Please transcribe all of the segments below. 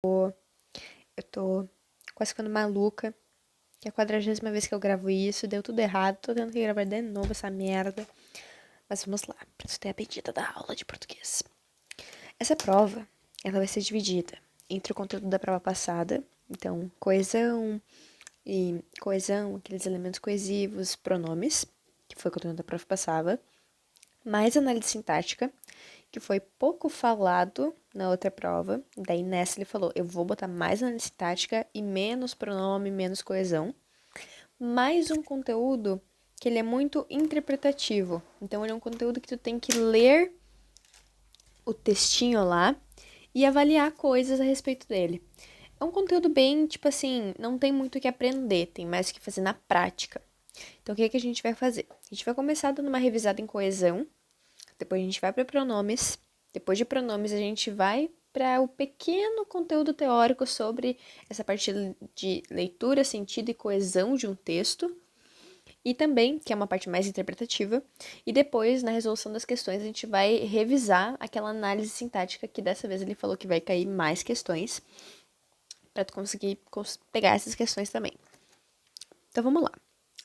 Eu tô quase ficando maluca. Que é a 40ª vez que eu gravo isso, deu tudo errado. Tô tendo que gravar de novo essa merda. Mas vamos lá, pra você ter a bendita da aula de português. Essa prova, ela vai ser dividida entre o conteúdo da prova passada, então coesão, aqueles elementos coesivos, pronomes, que foi o conteúdo da prova passada, mais análise sintática, que foi pouco falado na outra prova. Daí nessa ele falou, eu vou botar mais análise sintática e menos pronome, menos coesão. Mais um conteúdo que ele é muito interpretativo. Então ele é um conteúdo que tu tem que ler o textinho lá e avaliar coisas a respeito dele. É um conteúdo bem, tipo assim, não tem muito o que aprender, tem mais o que fazer na prática. Então, o que é que a gente vai fazer? A gente vai começar dando uma revisada em coesão, depois a gente vai para pronomes, depois de pronomes a gente vai para o pequeno conteúdo teórico sobre essa parte de leitura, sentido e coesão de um texto, e também, que é uma parte mais interpretativa, e depois, na resolução das questões, a gente vai revisar aquela análise sintática, que dessa vez ele falou que vai cair mais questões, para tu conseguir pegar essas questões também. Então, vamos lá.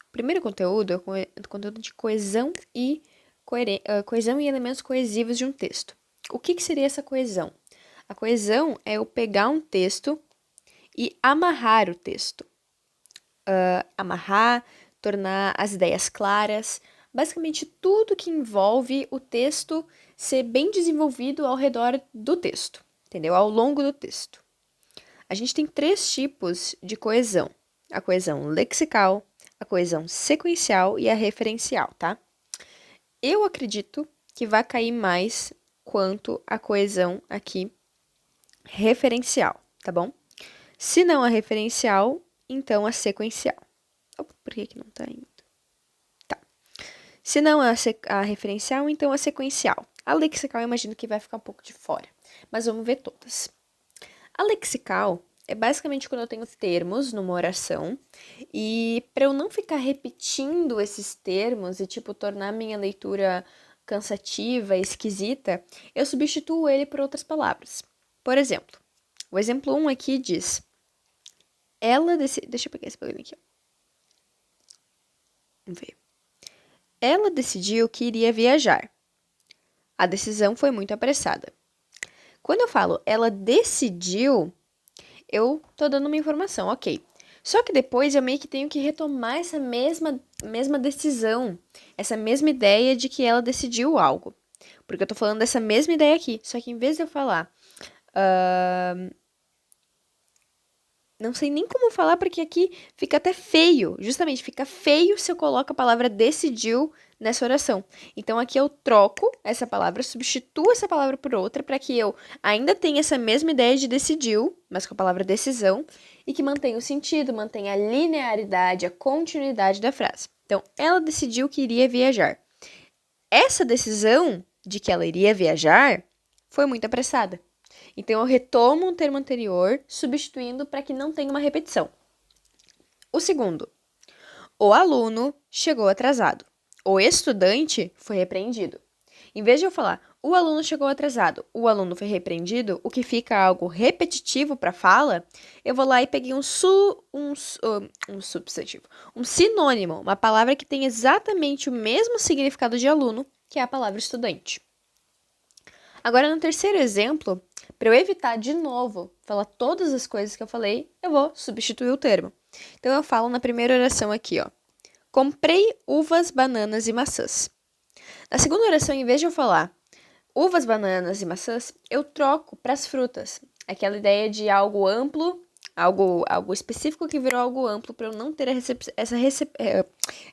O primeiro conteúdo é o conteúdo de coesão e elementos coesivos de um texto. O que seria essa coesão? A coesão é eu pegar um texto e amarrar o texto. Amarrar, tornar as ideias claras, basicamente tudo que envolve o texto ser bem desenvolvido ao redor do texto, entendeu? Ao longo do texto. A gente tem 3 tipos de coesão: a coesão lexical, a coesão sequencial e a referencial, tá? Eu acredito que vai cair mais quanto a coesão aqui referencial, tá bom? Se não a referencial, então a sequencial. Opa, por que não tá indo? Tá. Se não a referencial, então a sequencial. A lexical eu imagino que vai ficar um pouco de fora, mas vamos ver todas. A lexical é basicamente quando eu tenho termos numa oração e para eu não ficar repetindo esses termos e tipo tornar minha leitura cansativa, esquisita, eu substituo ele por outras palavras. Por exemplo, o exemplo 1 aqui diz: deixa eu pegar esse bagulho aqui, ó. Vamos ver. Ela decidiu que iria viajar. A decisão foi muito apressada. Quando eu falo ela decidiu, eu tô dando uma informação, ok. Só que depois eu meio que tenho que retomar essa mesma decisão, essa mesma ideia de que ela decidiu algo. Porque eu tô falando dessa mesma ideia aqui. Só que em vez de eu falar. Não sei nem como falar, porque aqui fica até feio. Justamente, fica feio se eu coloco a palavra decidiu nessa oração. Então, aqui eu troco essa palavra, substituo essa palavra por outra, para que eu ainda tenha essa mesma ideia de decidiu, mas com a palavra decisão, e que mantenha o sentido, mantenha a linearidade, a continuidade da frase. Então, ela decidiu que iria viajar. Essa decisão de que ela iria viajar foi muito apressada. Então, eu retomo um termo anterior, substituindo para que não tenha uma repetição. O segundo, o aluno chegou atrasado. O estudante foi repreendido. Em vez de eu falar, o aluno chegou atrasado, o aluno foi repreendido, o que fica algo repetitivo para a fala, eu vou lá e peguei um substantivo, um sinônimo, uma palavra que tem exatamente o mesmo significado de aluno, que é a palavra estudante. Agora, no terceiro exemplo, para eu evitar de novo falar todas as coisas que eu falei, eu vou substituir o termo. Então, eu falo na primeira oração aqui, ó. Comprei uvas, bananas e maçãs. Na segunda oração, em vez de eu falar uvas, bananas e maçãs, eu troco para as frutas. Aquela ideia de algo amplo, algo específico que virou algo amplo para eu não ter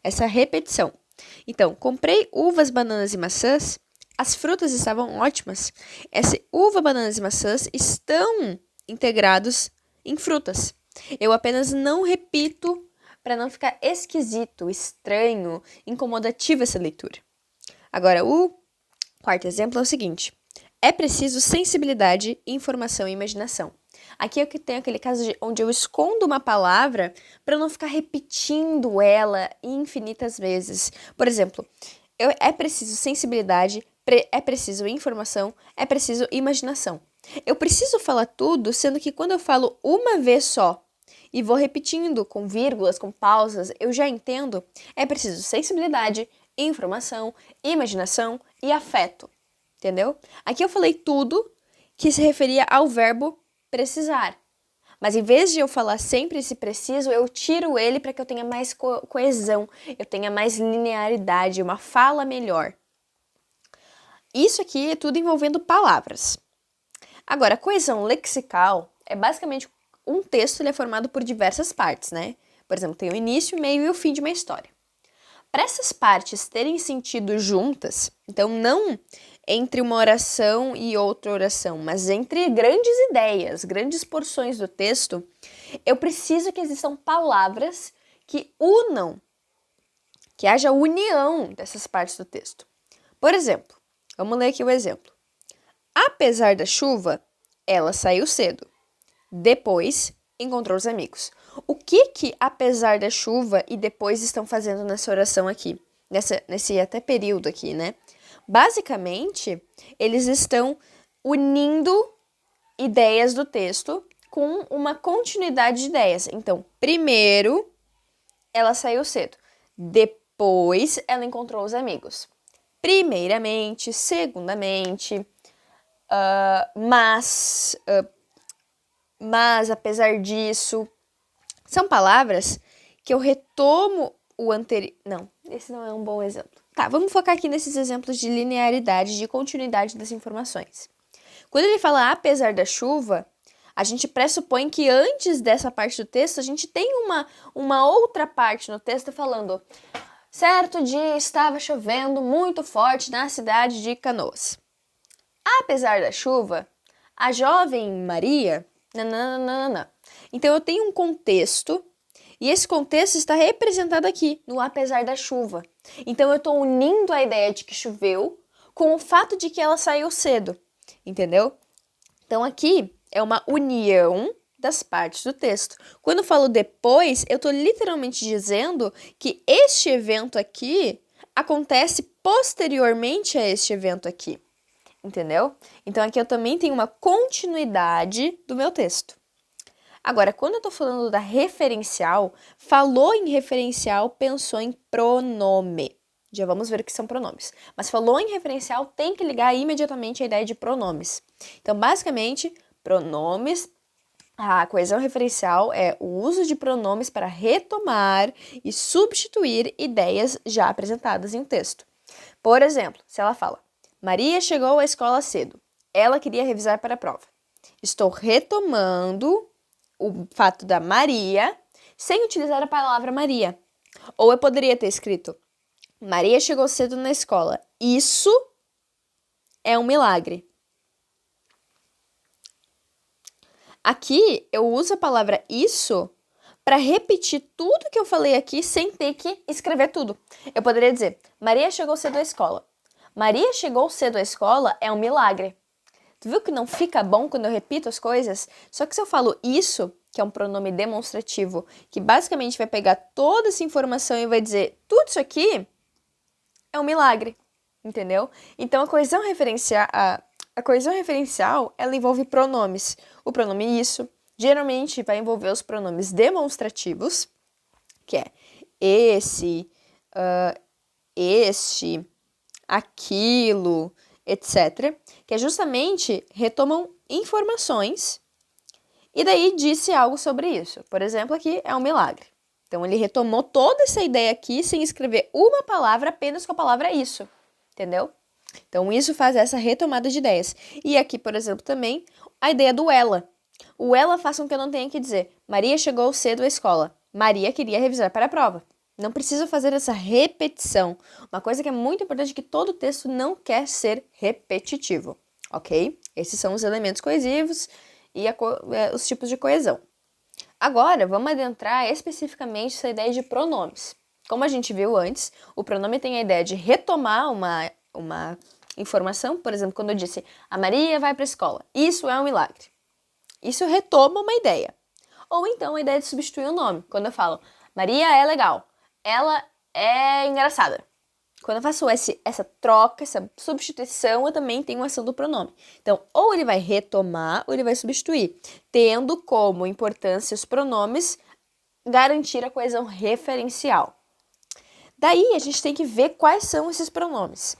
essa repetição. Então, comprei uvas, bananas e maçãs. As frutas estavam ótimas. Essa uva, bananas e maçãs estão integrados em frutas. Eu apenas não repito para não ficar esquisito, estranho, incomodativo essa leitura. Agora, o quarto exemplo é o seguinte: é preciso sensibilidade, informação e imaginação. Aqui é que tem aquele caso onde eu escondo uma palavra para não ficar repetindo ela infinitas vezes. Por exemplo, é preciso sensibilidade, é preciso informação, é preciso imaginação. Eu preciso falar tudo, sendo que quando eu falo uma vez só e vou repetindo com vírgulas, com pausas, eu já entendo, é preciso sensibilidade, informação, imaginação e afeto, entendeu? Aqui eu falei tudo que se referia ao verbo precisar. Mas em vez de eu falar sempre esse preciso, eu tiro ele para que eu tenha mais coesão, eu tenha mais linearidade, uma fala melhor. Isso aqui é tudo envolvendo palavras. Agora, a coesão lexical é basicamente um texto, ele é formado por diversas partes, né? Por exemplo, tem o início, o meio e o fim de uma história. Para essas partes terem sentido juntas, então não entre uma oração e outra oração, mas entre grandes ideias, grandes porções do texto, eu preciso que existam palavras que unam, que haja união dessas partes do texto. Por exemplo, vamos ler aqui o exemplo. Apesar da chuva, ela saiu cedo. Depois, encontrou os amigos. O que apesar da chuva e depois estão fazendo nessa oração aqui? Nesse até período aqui, né? Basicamente, eles estão unindo ideias do texto com uma continuidade de ideias. Então, primeiro, ela saiu cedo. Depois, ela encontrou os amigos. Primeiramente, segundamente, mas apesar disso, são palavras que eu retomo o anterior. Não, esse não é um bom exemplo. Tá, vamos focar aqui nesses exemplos de linearidade, de continuidade das informações. Quando ele fala apesar da chuva, a gente pressupõe que antes dessa parte do texto, a gente tem uma outra parte no texto falando: certo dia estava chovendo muito forte na cidade de Canoas. Apesar da chuva, a jovem Maria... Nananana. Então eu tenho um contexto e esse contexto está representado aqui no apesar da chuva. Então eu estou unindo a ideia de que choveu com o fato de que ela saiu cedo, entendeu? Então aqui é uma união das partes do texto. Quando eu falo depois, eu estou literalmente dizendo que este evento aqui acontece posteriormente a este evento aqui. Entendeu? Então aqui eu também tenho uma continuidade do meu texto. Agora, quando eu tô falando da referencial, falou em referencial, pensou em pronome. Já vamos ver o que são pronomes. Mas falou em referencial, tem que ligar imediatamente a ideia de pronomes. Então, basicamente, pronomes, a coesão referencial é o uso de pronomes para retomar e substituir ideias já apresentadas em um texto. Por exemplo, se ela fala: Maria chegou à escola cedo. Ela queria revisar para a prova. Estou retomando o fato da Maria sem utilizar a palavra Maria. Ou eu poderia ter escrito: Maria chegou cedo na escola. Isso é um milagre. Aqui eu uso a palavra isso para repetir tudo que eu falei aqui sem ter que escrever tudo. Eu poderia dizer: Maria chegou cedo à escola. Maria chegou cedo à escola é um milagre. Tu viu que não fica bom quando eu repito as coisas? Só que se eu falo isso, que é um pronome demonstrativo, que basicamente vai pegar toda essa informação e vai dizer tudo isso aqui é um milagre, entendeu? Então a coesão referencial, ela envolve pronomes. O pronome isso geralmente vai envolver os pronomes demonstrativos, que é esse, este, aquilo, etc., que é justamente retomam informações e daí disse algo sobre isso. Por exemplo, aqui é um milagre. Então, ele retomou toda essa ideia aqui sem escrever uma palavra, apenas com a palavra isso, entendeu? Então, isso faz essa retomada de ideias. E aqui, por exemplo, também a ideia do ela. O ela faz com que eu não tenha que dizer Maria chegou cedo à escola. Maria queria revisar para a prova. Não precisa fazer essa repetição. Uma coisa que é muito importante é que todo texto não quer ser repetitivo, ok? Esses são os elementos coesivos e os tipos de coesão. Agora, vamos adentrar especificamente essa ideia de pronomes. Como a gente viu antes, o pronome tem a ideia de retomar uma informação. Por exemplo, quando eu disse a Maria vai para a escola. Isso é um milagre. Isso retoma uma ideia. Ou então a ideia de substituir o nome. Quando eu falo Maria é legal. Ela é engraçada. quando eu faço essa troca, essa substituição, eu também tenho ação do pronome. Então, ou ele vai retomar, ou ele vai substituir, tendo como importância os pronomes garantir a coesão referencial. Daí, a gente tem que ver quais são esses pronomes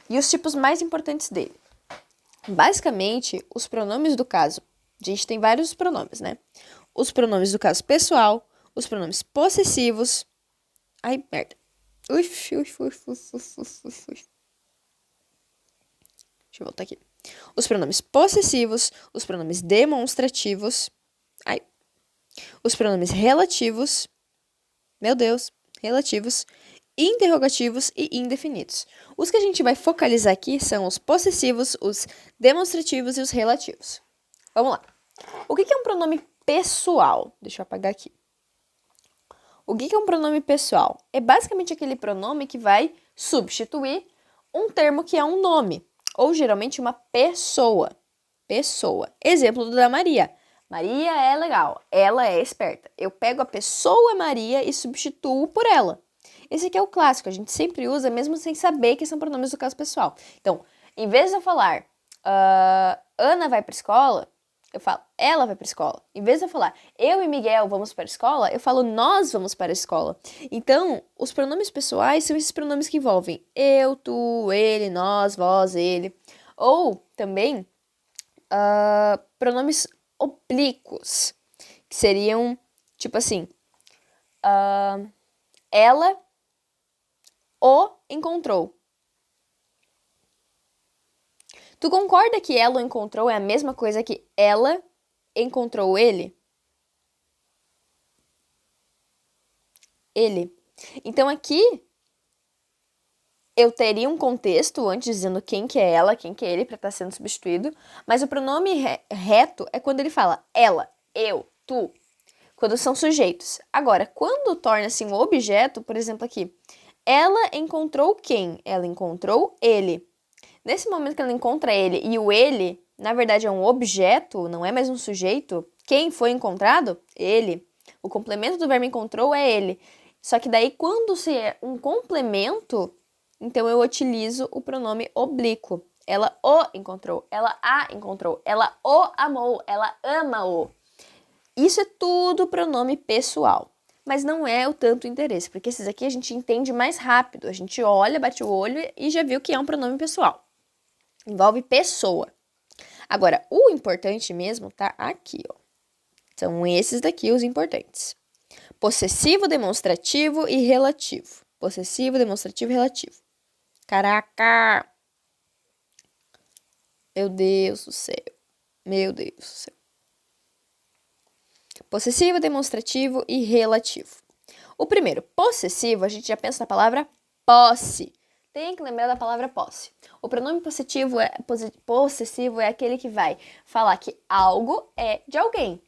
e os tipos mais importantes dele. Basicamente, os pronomes do caso, a gente tem vários pronomes, né? Os pronomes do caso pessoal, os pronomes possessivos. Ai, merda. Uf. Deixa eu voltar aqui. Os pronomes possessivos, os pronomes demonstrativos. Ai. Os pronomes relativos. Meu Deus, relativos. Interrogativos e indefinidos. Os que a gente vai focalizar aqui são os possessivos, os demonstrativos e os relativos. Vamos lá. O que é um pronome pessoal? Deixa eu apagar aqui. O que é um pronome pessoal? É basicamente aquele pronome que vai substituir um termo que é um nome, ou geralmente uma pessoa. Pessoa. Exemplo do da Maria. Maria é legal, ela é esperta. Eu pego a pessoa Maria e substituo por ela. Esse aqui é o clássico, a gente sempre usa mesmo sem saber que são pronomes do caso pessoal. Então, em vez de eu falar Ana vai para a escola, eu falo ela vai para a escola. Em vez de eu falar eu e Miguel vamos para a escola, eu falo nós vamos para a escola. Então, os pronomes pessoais são esses pronomes que envolvem eu, tu, ele, nós, vós, ele. Ou também pronomes oblíquos, que seriam tipo assim, ela o encontrou. Tu concorda que ela o encontrou é a mesma coisa que ela encontrou ele? Ele. Então aqui eu teria um contexto antes dizendo quem que é ela, quem que é ele para estar sendo substituído, mas o pronome reto é quando ele fala ela, eu, tu, quando são sujeitos. Agora, quando torna-se um objeto, por exemplo aqui, ela encontrou quem? Ela encontrou ele. Nesse momento que ela encontra ele e o ele, na verdade, é um objeto, não é mais um sujeito, quem foi encontrado? Ele. O complemento do verbo encontrou é ele. Só que daí, quando se é um complemento, então eu utilizo o pronome oblíquo. Ela o encontrou, ela a encontrou, ela o amou, ela ama-o. Isso é tudo pronome pessoal. Mas não é o tanto interesse, porque esses aqui a gente entende mais rápido. A gente olha, bate o olho e já viu que é um pronome pessoal. Envolve pessoa. Agora, o importante mesmo tá aqui, ó. São esses daqui os importantes. Possessivo, demonstrativo e relativo. Possessivo, demonstrativo e relativo. Caraca! Meu Deus do céu. Meu Deus do céu. Possessivo, demonstrativo e relativo. O primeiro, possessivo, a gente já pensa na palavra posse. Tem que lembrar da palavra posse. O pronome possessivo é aquele que vai falar que algo é de alguém.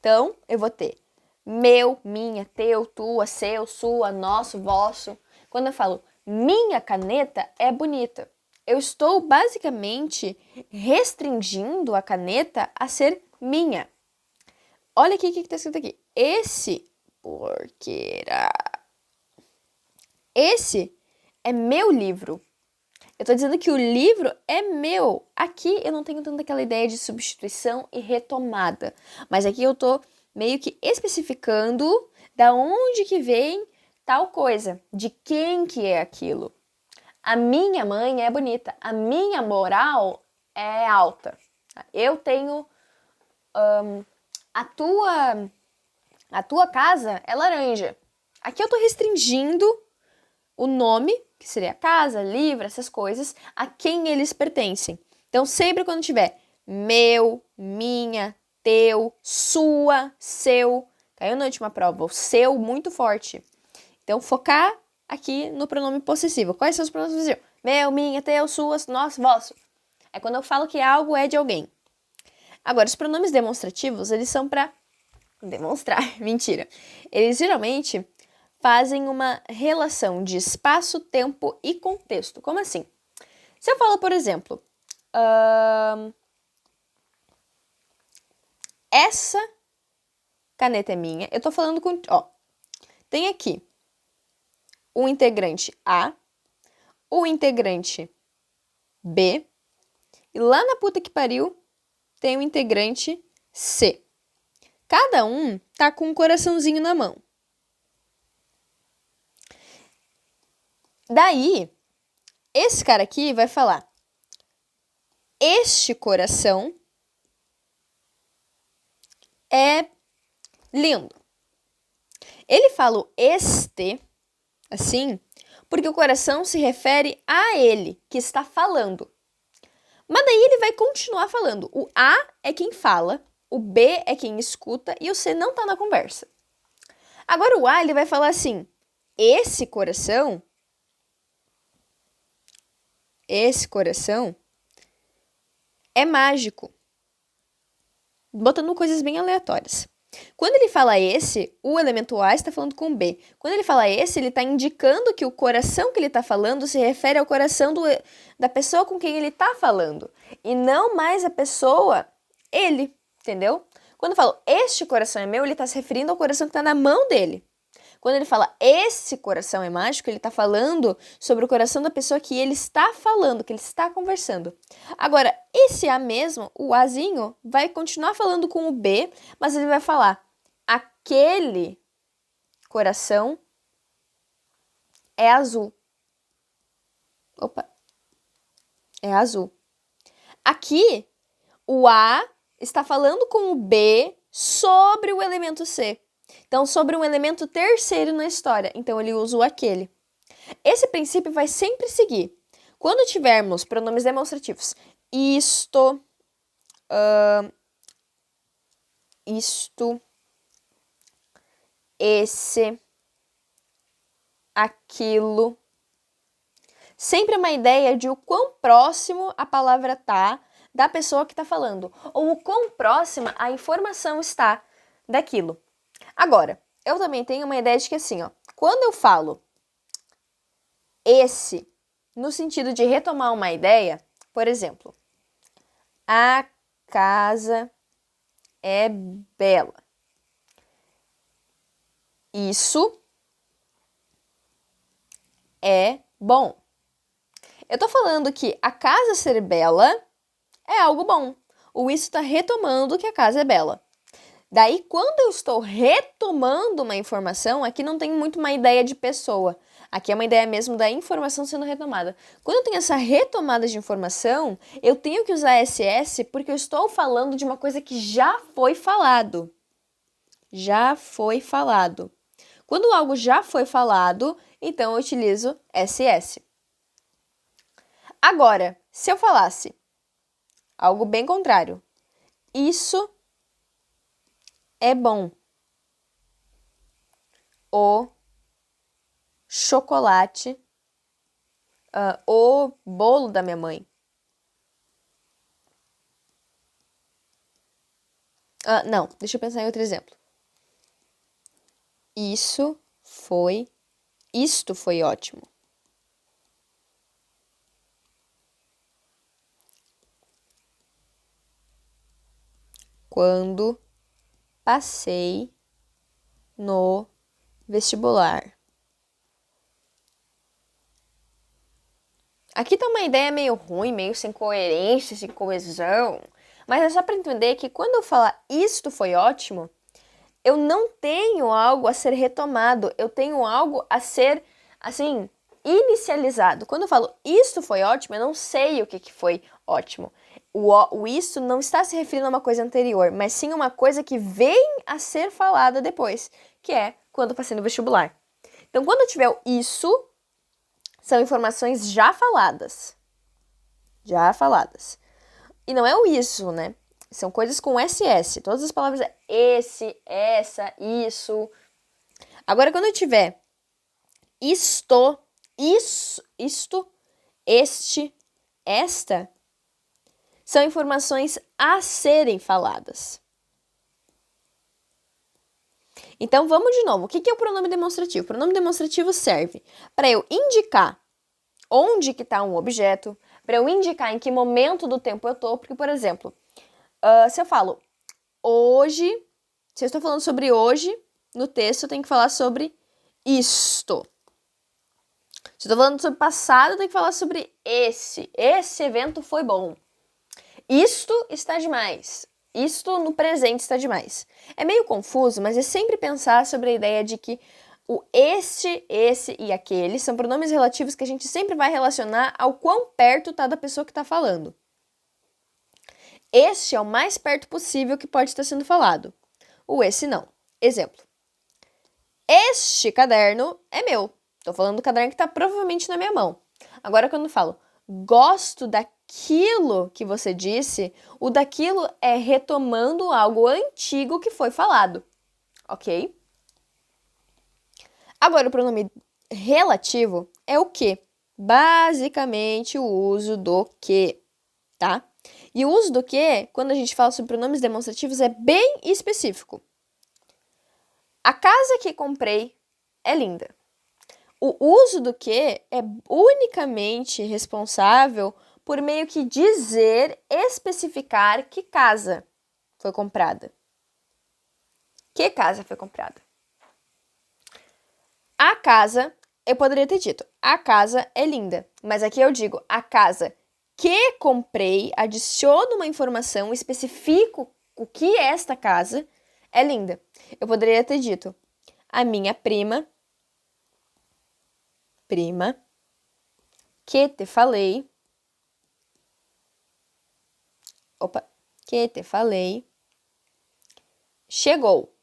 Então, eu vou ter meu, minha, teu, tua, seu, sua, nosso, vosso. Quando eu falo minha caneta é bonita, eu estou basicamente restringindo a caneta a ser minha. Olha aqui o que está escrito aqui. Esse é meu livro. Eu tô dizendo que o livro é meu. Aqui eu não tenho tanto aquela ideia de substituição e retomada. Mas aqui eu tô meio que especificando da onde que vem tal coisa. De quem que é aquilo. A minha mãe é bonita. A minha moral é alta. Eu tenho... a tua casa é laranja. Aqui eu tô restringindo o nome, que seria casa, livro, essas coisas, a quem eles pertencem. Então, sempre quando tiver meu, minha, teu, sua, seu, caiu na última prova, o seu muito forte. Então, focar aqui no pronome possessivo. Quais são os pronomes possessivos? Meu, minha, teu, suas, nosso, vosso. É quando eu falo que algo é de alguém. Agora, os pronomes demonstrativos, eles são para demonstrar. Mentira. Eles geralmente fazem uma relação de espaço, tempo e contexto. Como assim? Se eu falo, por exemplo, essa caneta é minha, eu tô falando com... Ó, tem aqui um integrante A, o integrante B. E lá na puta que pariu, tem o integrante C. Cada um tá com um coraçãozinho na mão. Daí, esse cara aqui vai falar: este coração é lindo. Ele fala o este, assim, porque o coração se refere a ele, que está falando. Mas daí ele vai continuar falando. O A é quem fala, o B é quem escuta e o C não tá na conversa. Agora o A, ele vai falar assim: esse coração é mágico. Botando coisas bem aleatórias. Quando ele fala esse, o elemento A está falando com o B. Quando ele fala esse, ele está indicando que o coração que ele está falando se refere ao coração da pessoa com quem ele está falando. E não mais a pessoa, ele, entendeu? Quando eu falo este coração é meu, ele está se referindo ao coração que está na mão dele. Quando ele fala esse coração é mágico, ele está falando sobre o coração da pessoa que ele está falando, que ele está conversando. Agora, esse A mesmo, o Azinho, vai continuar falando com o B, mas ele vai falar: aquele coração é azul. Opa, é azul. Aqui, o A está falando com o B sobre o elemento C. Então, sobre um elemento terceiro na história. Então, ele usa o aquele. Esse princípio vai sempre seguir. Quando tivermos pronomes demonstrativos, isto, esse, aquilo. Sempre uma ideia de o quão próximo a palavra tá da pessoa que está falando. Ou o quão próxima a informação está daquilo. Agora, eu também tenho uma ideia de que assim, ó, quando eu falo esse, no sentido de retomar uma ideia, por exemplo, a casa é bela. Isso é bom. Eu tô falando que a casa ser bela é algo bom. O isso está retomando que a casa é bela. Daí, quando eu estou retomando uma informação, aqui não tem muito uma ideia de pessoa. Aqui é uma ideia mesmo da informação sendo retomada. Quando eu tenho essa retomada de informação, eu tenho que usar SS porque eu estou falando de uma coisa que já foi falado. Já foi falado. Quando algo já foi falado, então eu utilizo SS. Agora, se eu falasse algo bem contrário, isso é bom. O chocolate, o bolo da minha mãe. Não, deixa eu pensar em outro exemplo. Isto foi ótimo. Quando passei no vestibular. Aqui tá uma ideia meio ruim, meio sem coerência, sem coesão, mas é só para entender que quando eu falar isto foi ótimo, eu não tenho algo a ser retomado, eu tenho algo a ser, assim, inicializado. Quando eu falo isto foi ótimo, eu não sei o que foi ótimo. O isso não está se referindo a uma coisa anterior, mas sim a uma coisa que vem a ser falada depois, que é quando eu passei no vestibular. Então, quando eu tiver o isso, são informações já faladas. Já faladas. E não é o isso, né? São coisas com SS. Todas as palavras é esse, essa, isso. Agora, quando eu tiver isto, isso, isto, este, esta, são informações a serem faladas. Então, vamos de novo. O que é o pronome demonstrativo? O pronome demonstrativo serve para eu indicar onde que está um objeto, para eu indicar em que momento do tempo eu estou, porque, por exemplo, se eu falo hoje, se eu estou falando sobre hoje, no texto eu tenho que falar sobre isto. Se eu tô falando sobre passado, eu tenho que falar sobre esse. Esse evento foi bom. Isto está demais. Isto no presente está demais. É meio confuso, mas é sempre pensar sobre a ideia de que o este, esse e aquele são pronomes relativos que a gente sempre vai relacionar ao quão perto está da pessoa que está falando. Este é o mais perto possível que pode estar sendo falado. O esse não. Exemplo. Este caderno é meu. Estou falando do caderno que está provavelmente na minha mão. Agora, quando eu falo gosto daquilo que você disse, o daquilo é retomando algo antigo que foi falado. Ok? Agora, o pronome relativo é o que? Basicamente, o uso do que, tá? E o uso do que, quando a gente fala sobre pronomes demonstrativos, é bem específico. A casa que comprei é linda. O uso do que é unicamente responsável por meio que dizer, especificar que casa foi comprada. Que casa foi comprada? A casa, eu poderia ter dito, a casa é linda. Mas aqui eu digo, a casa que comprei, adiciono uma informação, especifico o que é esta casa é linda. Eu poderia ter dito, a minha prima, que te falei, chegou.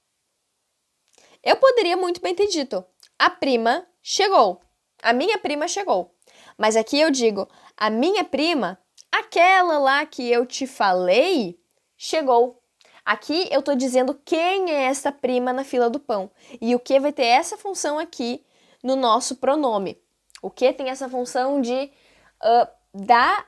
Eu poderia muito bem ter dito, a prima chegou, a minha prima chegou. Mas aqui eu digo, a minha prima, aquela lá que eu te falei, chegou. Aqui eu estou dizendo quem é essa prima na fila do pão. E o que vai ter essa função aqui no nosso pronome. O que tem essa função de dar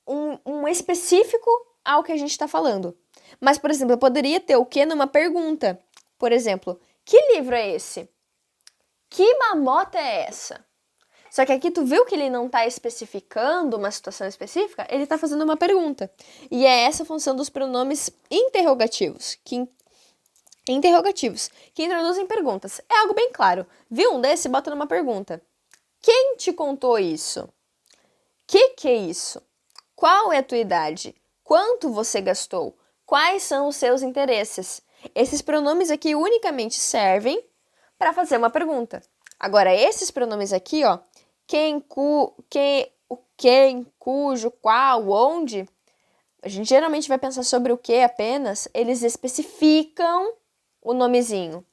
um específico ao que a gente está falando. Mas, por exemplo, eu poderia ter o que numa pergunta. Por exemplo, que livro é esse? Que mamota é essa? Só que aqui tu viu que ele não está especificando uma situação específica? Ele está fazendo uma pergunta. E é essa a função dos pronomes interrogativos, que introduzem perguntas. É algo bem claro. Viu um desse? Bota numa pergunta. Quem te contou isso? Que é isso? Qual é a tua idade? Quanto você gastou? Quais são os seus interesses? Esses pronomes aqui unicamente servem para fazer uma pergunta. Agora, esses pronomes aqui, ó, quem, cujo, qual, onde, a gente geralmente vai pensar sobre o que apenas, eles especificam o nomezinho.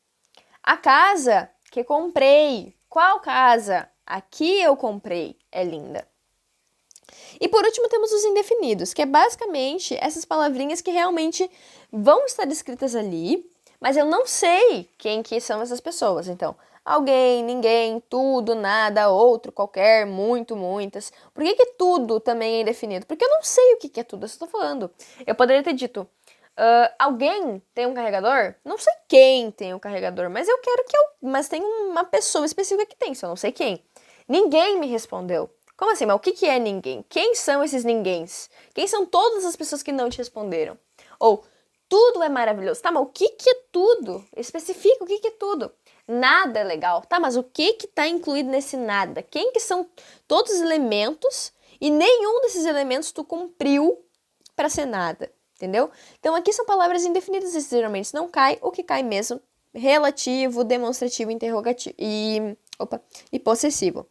A casa que comprei, qual casa? Aqui eu comprei, é linda. E por último temos os indefinidos, que é basicamente essas palavrinhas que realmente vão estar escritas ali, mas eu não sei quem que são essas pessoas. Então, alguém, ninguém, tudo, nada, outro, qualquer, muito, muitas. Por que tudo também é indefinido? Porque eu não sei o que é tudo, eu só tô falando. Eu poderia ter dito, alguém tem um carregador? Não sei quem tem um carregador, mas eu quero que mas tem uma pessoa específica que tem, só não sei quem. Ninguém me respondeu. Como assim? Mas o que é ninguém? Quem são esses ninguéms? Quem são todas as pessoas que não te responderam? Ou, tudo é maravilhoso. Tá, mas o que é tudo? Especifica o que é tudo. Nada é legal. Tá, mas o que tá incluído nesse nada? Quem que são todos os elementos e nenhum desses elementos tu cumpriu para ser nada, entendeu? Então aqui são palavras indefinidas e geralmente não cai, o que cai mesmo relativo, demonstrativo, interrogativo e possessivo.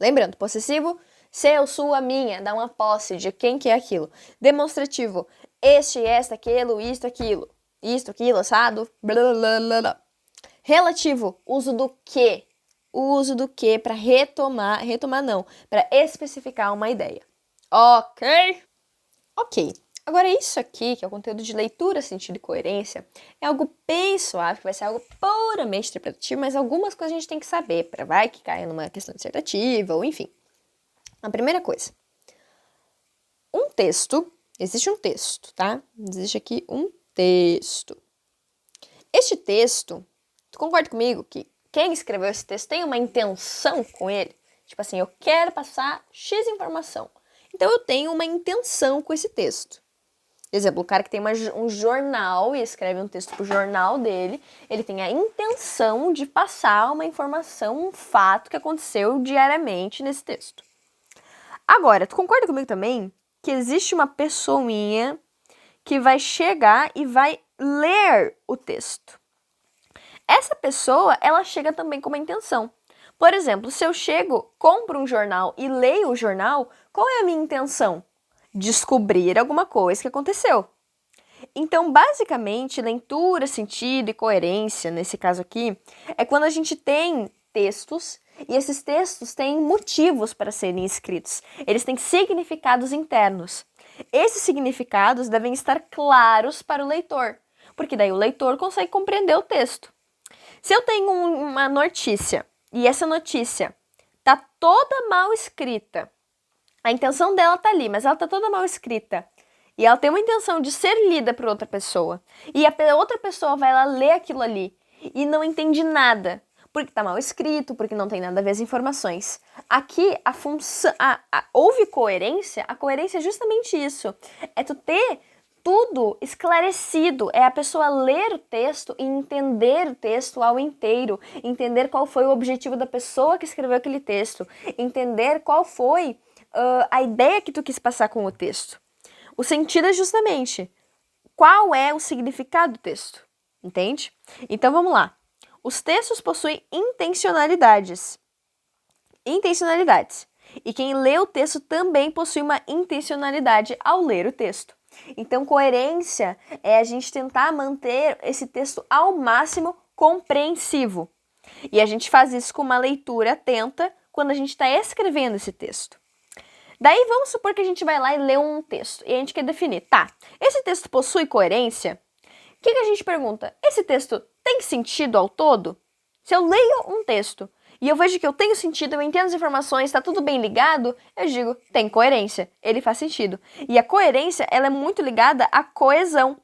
Lembrando, possessivo, seu, sua, minha, dá uma posse de quem que é aquilo. Demonstrativo, este, esta, aquilo, isto, aquilo. Isto, aquilo, assado, blá, blá, blá, blá. Relativo, uso do que. O uso do que para retomar não, para especificar uma ideia. Ok? Ok. Agora isso aqui, que é o conteúdo de leitura, sentido e coerência, é algo bem suave, que vai ser algo puramente interpretativo, mas algumas coisas a gente tem que saber, para vai que caia numa questão dissertativa, ou enfim. A primeira coisa. Existe um texto, tá? Existe aqui um texto. Este texto, tu concorda comigo que quem escreveu esse texto tem uma intenção com ele? Tipo assim, eu quero passar X informação. Então eu tenho uma intenção com esse texto. Exemplo, o cara que tem um jornal e escreve um texto pro jornal dele, ele tem a intenção de passar uma informação, um fato que aconteceu diariamente nesse texto. Agora, tu concorda comigo também que existe uma pessoinha que vai chegar e vai ler o texto? Essa pessoa, ela chega também com uma intenção. Por exemplo, se eu chego, compro um jornal e leio o jornal, qual é a minha intenção? Descobrir alguma coisa que aconteceu. Então, basicamente, leitura, sentido e coerência, nesse caso aqui, é quando a gente tem textos e esses textos têm motivos para serem escritos. Eles têm significados internos. Esses significados devem estar claros para o leitor, porque daí o leitor consegue compreender o texto. Se eu tenho uma notícia e essa notícia tá toda mal escrita, a intenção dela tá ali, mas ela tá toda mal escrita, e ela tem uma intenção de ser lida por outra pessoa, e a outra pessoa vai lá ler aquilo ali e não entende nada, porque tá mal escrito, porque não tem nada a ver as informações. Aqui a função, houve coerência. A coerência é justamente isso, é tu ter tudo esclarecido, é a pessoa ler o texto e entender o texto ao inteiro, entender qual foi o objetivo da pessoa que escreveu aquele texto, entender qual foi a ideia que tu quis passar com o texto. O sentido é justamente qual é o significado do texto, entende? Então vamos lá. Os textos possuem intencionalidades. E quem lê o texto também possui uma intencionalidade ao ler o texto. Então, coerência é a gente tentar manter esse texto ao máximo compreensivo. E a gente faz isso com uma leitura atenta quando a gente está escrevendo esse texto. Daí, vamos supor que a gente vai lá e lê um texto e a gente quer definir, tá, esse texto possui coerência? O que a gente pergunta? Esse texto tem sentido ao todo? Se eu leio um texto e eu vejo que eu tenho sentido, eu entendo as informações, está tudo bem ligado, eu digo, tem coerência, ele faz sentido. E a coerência, ela é muito ligada à coesão.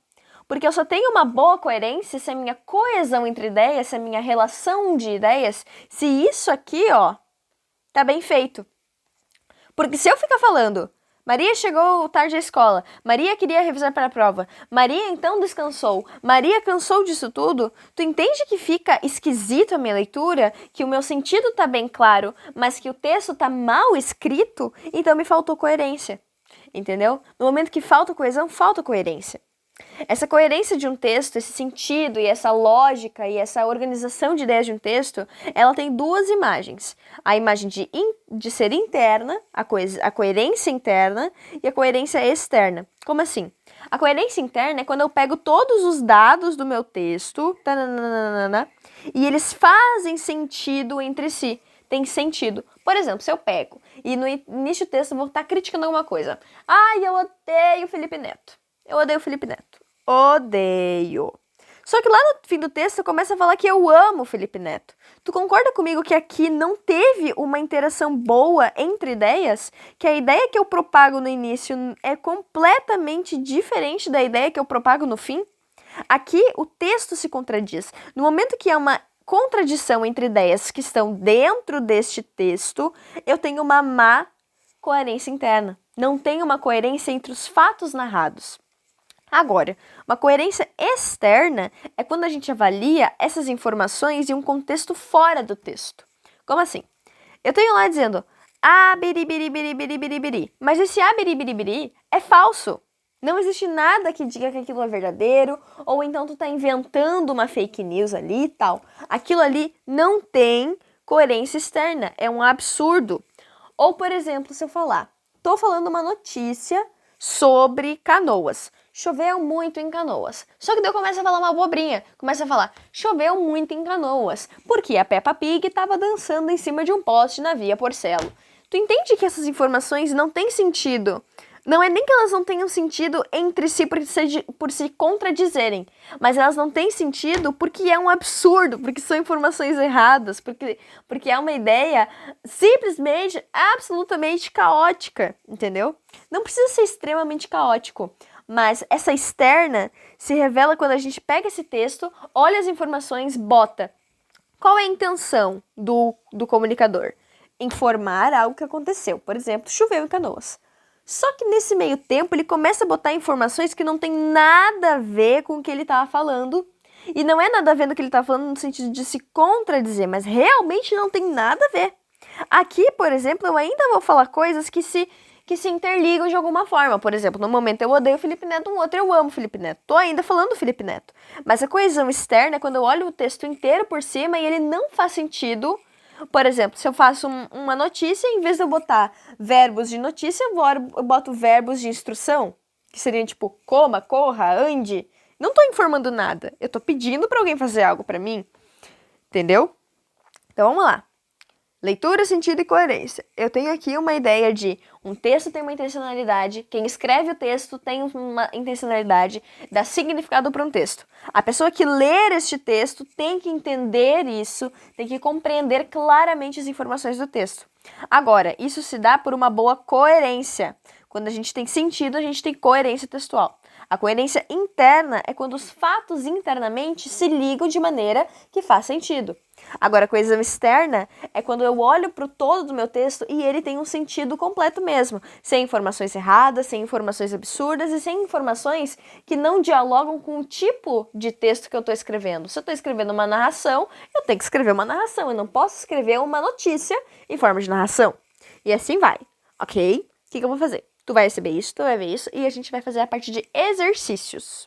Porque eu só tenho uma boa coerência se a minha coesão entre ideias, se a minha relação de ideias, se isso aqui, ó, tá bem feito. Porque se eu ficar falando, Maria chegou tarde à escola, Maria queria revisar para a prova, Maria então descansou, Maria cansou disso tudo, tu entende que fica esquisito a minha leitura, que o meu sentido tá bem claro, mas que o texto tá mal escrito, então me faltou coerência, entendeu? No momento que falta coesão, falta coerência. Essa coerência de um texto, esse sentido e essa lógica e essa organização de ideias de um texto, ela tem duas imagens. A imagem de ser interna, a coerência interna e a coerência externa. Como assim? A coerência interna é quando eu pego todos os dados do meu texto e eles fazem sentido entre si. Tem sentido. Por exemplo, se eu pego e no início do texto eu vou estar criticando alguma coisa. Ai, eu odeio o Felipe Neto. Eu odeio o Felipe Neto. Odeio. Só que lá no fim do texto eu começo a falar que eu amo o Felipe Neto. Tu concorda comigo que aqui não teve uma interação boa entre ideias? Que a ideia que eu propago no início é completamente diferente da ideia que eu propago no fim? Aqui o texto se contradiz. No momento que há uma contradição entre ideias que estão dentro deste texto, eu tenho uma má coerência interna. Não tenho uma coerência entre os fatos narrados. Agora, uma coerência externa é quando a gente avalia essas informações em um contexto fora do texto. Como assim? Eu tenho lá dizendo abiribiribiribiribiri, mas esse abiribiribiri é falso. Não existe nada que diga que aquilo é verdadeiro, ou então tu tá inventando uma fake news ali e tal. Aquilo ali não tem coerência externa, é um absurdo. Ou, por exemplo, se eu falar, tô falando uma notícia sobre Canoas. Choveu muito em Canoas. Só que daí eu começo a falar uma abobrinha. Começo a falar, choveu muito em Canoas. Porque a Peppa Pig estava dançando em cima de um poste na Via Porcelo. Tu entende que essas informações não têm sentido? Não é nem que elas não tenham sentido entre si por se contradizerem, mas elas não têm sentido porque é um absurdo, porque são informações erradas, porque é uma ideia simplesmente, absolutamente caótica, entendeu? Não precisa ser extremamente caótico, mas essa externa se revela quando a gente pega esse texto, olha as informações, bota. Qual é a intenção do comunicador? Informar algo que aconteceu. Por exemplo, choveu em Canoas. Só que nesse meio tempo ele começa a botar informações que não tem nada a ver com o que ele estava falando. E não é nada a ver no que ele estava falando no sentido de se contradizer, mas realmente não tem nada a ver. Aqui, por exemplo, eu ainda vou falar coisas que se interligam de alguma forma. Por exemplo, no momento eu odeio o Felipe Neto, no outro eu amo o Felipe Neto. Tô ainda falando do Felipe Neto. Mas a coesão externa é quando eu olho o texto inteiro por cima e ele não faz sentido. Por exemplo, se eu faço uma notícia, em vez de eu botar verbos de notícia, eu boto verbos de instrução, que seriam tipo coma, corra, ande. Não tô informando nada. Eu tô pedindo pra alguém fazer algo pra mim. Entendeu? Então vamos lá. Leitura, sentido e coerência. Eu tenho aqui uma ideia de um texto tem uma intencionalidade, quem escreve o texto tem uma intencionalidade, dá significado para um texto. A pessoa que ler este texto tem que entender isso, tem que compreender claramente as informações do texto. Agora, isso se dá por uma boa coerência. Quando a gente tem sentido, a gente tem coerência textual. A coerência interna é quando os fatos internamente se ligam de maneira que faz sentido. Agora, a coesão externa é quando eu olho para o todo do meu texto e ele tem um sentido completo mesmo, sem informações erradas, sem informações absurdas e sem informações que não dialogam com o tipo de texto que eu estou escrevendo. Se eu estou escrevendo uma narração, eu tenho que escrever uma narração, eu não posso escrever uma notícia em forma de narração. E assim vai, ok? O que eu vou fazer? Tu vai receber isso, tu vai ver isso e a gente vai fazer a parte de exercícios.